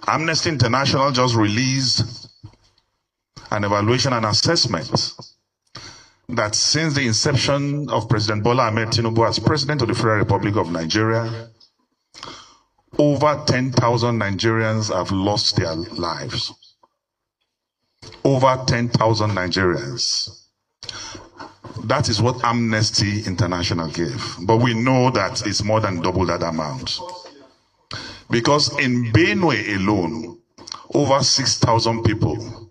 Amnesty International just released an evaluation and assessment that since the inception of President Bola Ahmed Tinubu as President of the Federal Republic of Nigeria, over 10,000 Nigerians have lost their lives. Over 10,000 Nigerians. That is what Amnesty International gave. But we know that it's more than double that amount. Because in Benue alone, over 6,000 people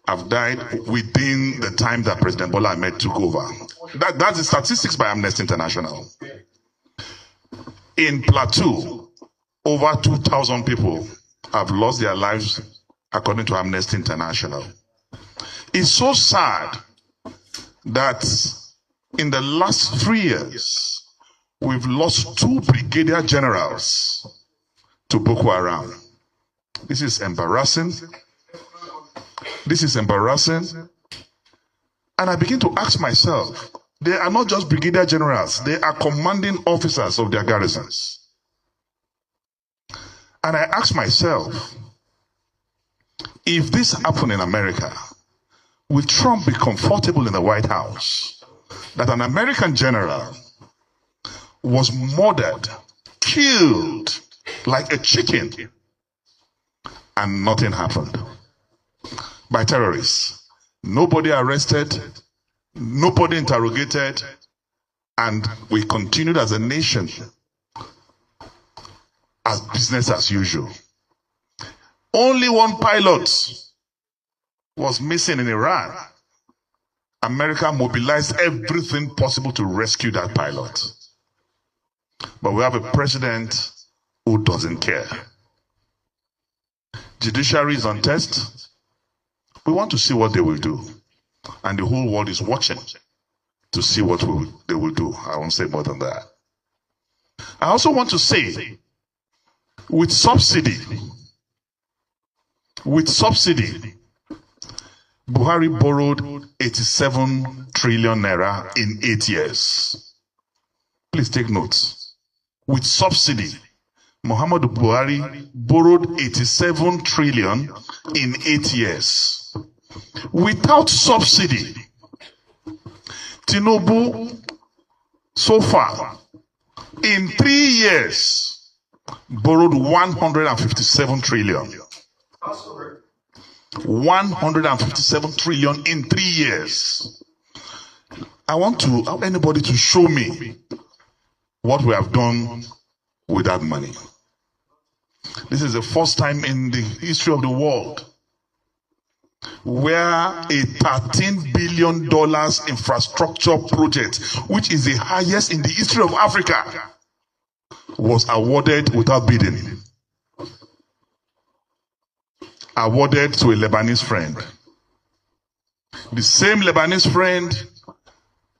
have died within the time that President Bola Ahmed took over. That's the statistics by Amnesty International. In Plateau, over 2,000 people have lost their lives according to Amnesty International. It's so sad that in the last 3 years, we've lost 2 brigadier generals to Boko Haram. This is embarrassing. This is embarrassing. And I begin to ask myself, they are not just brigadier generals, they are commanding officers of their garrisons. And I ask myself, if this happened in America, will Trump be comfortable in the White House that an American general was murdered, killed like a chicken, and nothing happened? By terrorists. Nobody arrested, nobody interrogated, and we continued as a nation as business as usual. Only one pilot was missing in Iran. America mobilized everything possible to rescue that pilot. But we have a president who doesn't care. Judiciary is on test. We want to see what they will do. And the whole world is watching to see what they will do. I won't say more than that. I also want to say, with subsidy, Buhari borrowed 87 trillion naira in 8 years. Please take notes. With subsidy, Muhammadu Buhari borrowed 87 trillion in 8 years. Without subsidy, Tinubu, so far, in 3 years, borrowed 157 trillion. 157 trillion in 3 years. I want anybody to show me what we have done with that money. This is the first time in the history of the world where a $13 billion infrastructure project, which is the highest in the history of Africa, was awarded without bidding. Awarded to a Lebanese friend. The same Lebanese friend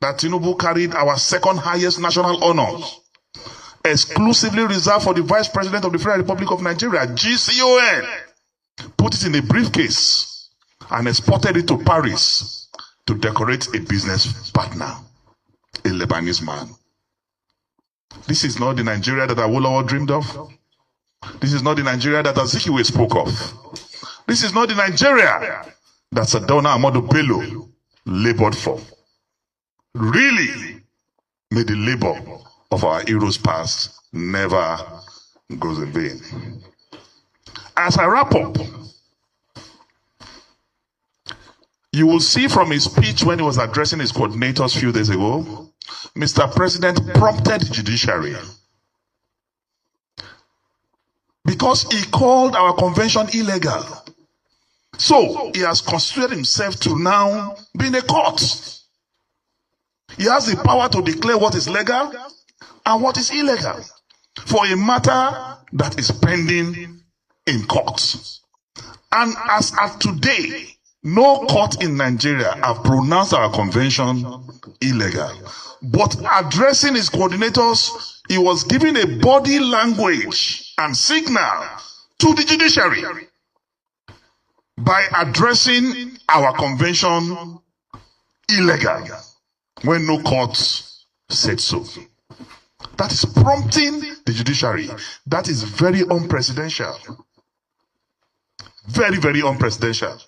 that Tinubu carried our second highest national honors, exclusively reserved for the Vice President of the Federal Republic of Nigeria, GCON, put it in a briefcase and exported it to Paris to decorate a business partner, a Lebanese man. This is not the Nigeria that Awolowo dreamed of. This is not the Nigeria that Azikiwe spoke of. This is not the Nigeria that Sardauna Amadu Bello labored for. Really, may the labor of our heroes past never goes in vain. As I wrap up, you will see from his speech when he was addressing his coordinators a few days ago, Mr. President prompted the judiciary because he called our convention illegal. So he has constituted himself to now be in a court. He has the power to declare what is legal and what is illegal for a matter that is pending in court. And as at today, no court in Nigeria have pronounced our convention illegal. But addressing his coordinators, he was giving a body language and signal to the judiciary by addressing our convention illegal when no court said so. That is prompting the judiciary. That is very unprecedented. Very, very unpresidential.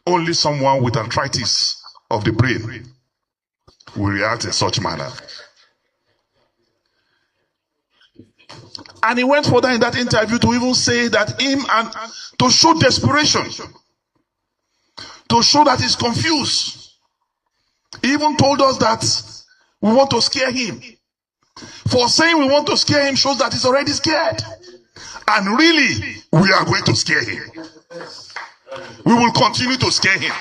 Only someone with arthritis of the brain will react in such manner. And he went further in that interview to even say that to show desperation, to show that he's confused. He even told us that we want to scare him. For saying we want to scare him shows that he's already scared. And really, we are going to scare him. We will continue to scare him.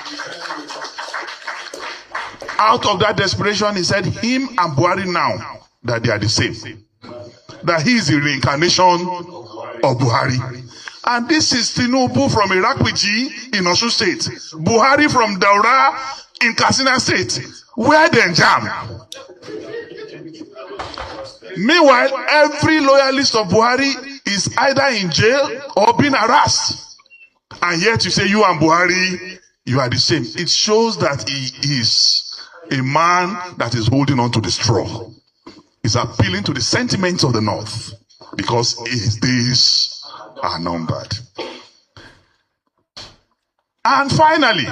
Out of that desperation, he said, him and Buhari now, that they are the same. That he is the reincarnation of Buhari. And this is Tinubu from Irakpiji in Osun State. Buhari from Daura in Katsina State. Where they jam. Meanwhile, every loyalist of Buhari is either in jail or being harassed. And yet you say you and Buhari, you are the same. It shows that he is a man that is holding on to the straw. He's appealing to the sentiments of the North because his days are numbered. And finally,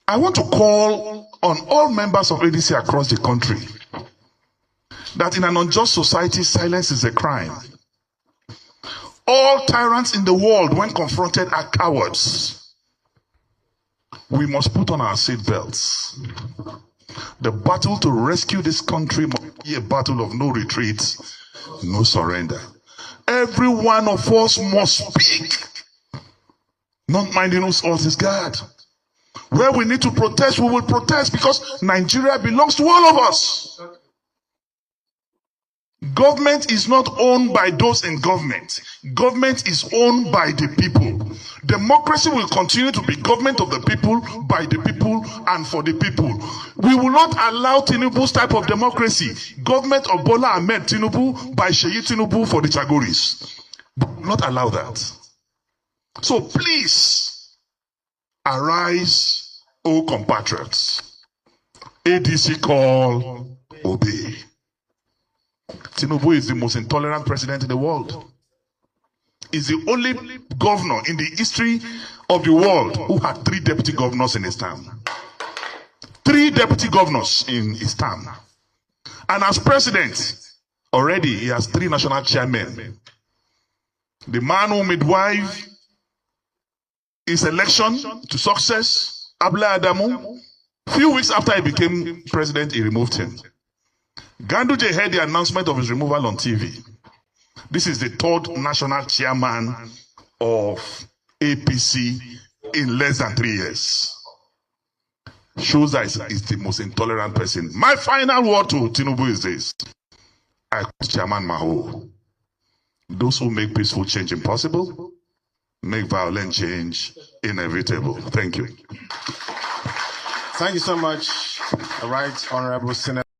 I want to call on all members of ADC across the country that in an unjust society, silence is a crime. All tyrants in the world, when confronted, are cowards. We must put on our seatbelts. The battle to rescue this country must be a battle of no retreat, no surrender. Every one of us must speak, not minding us all his guard. Where we need to protest, we will protest because Nigeria belongs to all of us. Government is not owned by those in government. Government is owned by the people. Democracy will continue to be government of the people, by the people, and for the people. We will not allow Tinubu's type of democracy. Government of Bola Ahmed Tinubu by Seyi Tinubu for the Chagoris. We will not allow that. So please, arise, O compatriots. ADC call, obey. Tinubu is the most intolerant president in the world. He's the only governor in the history of the world who had 3 deputy governors in his term. 3 deputy governors in his term. And as president, already he has 3 national chairmen. The man who midwife his election to success, Abla Adamu, few weeks after he became president, he removed him. Ganduje heard the announcement of his removal on TV. This is the 3rd national chairman of APC in less than 3 years. Shows that he's the most intolerant person. My final word to Tinubu is this. I quote Chairman Maho. Those who make peaceful change impossible, make violent change inevitable. Thank you. Thank you so much. All right, Honorable Senator.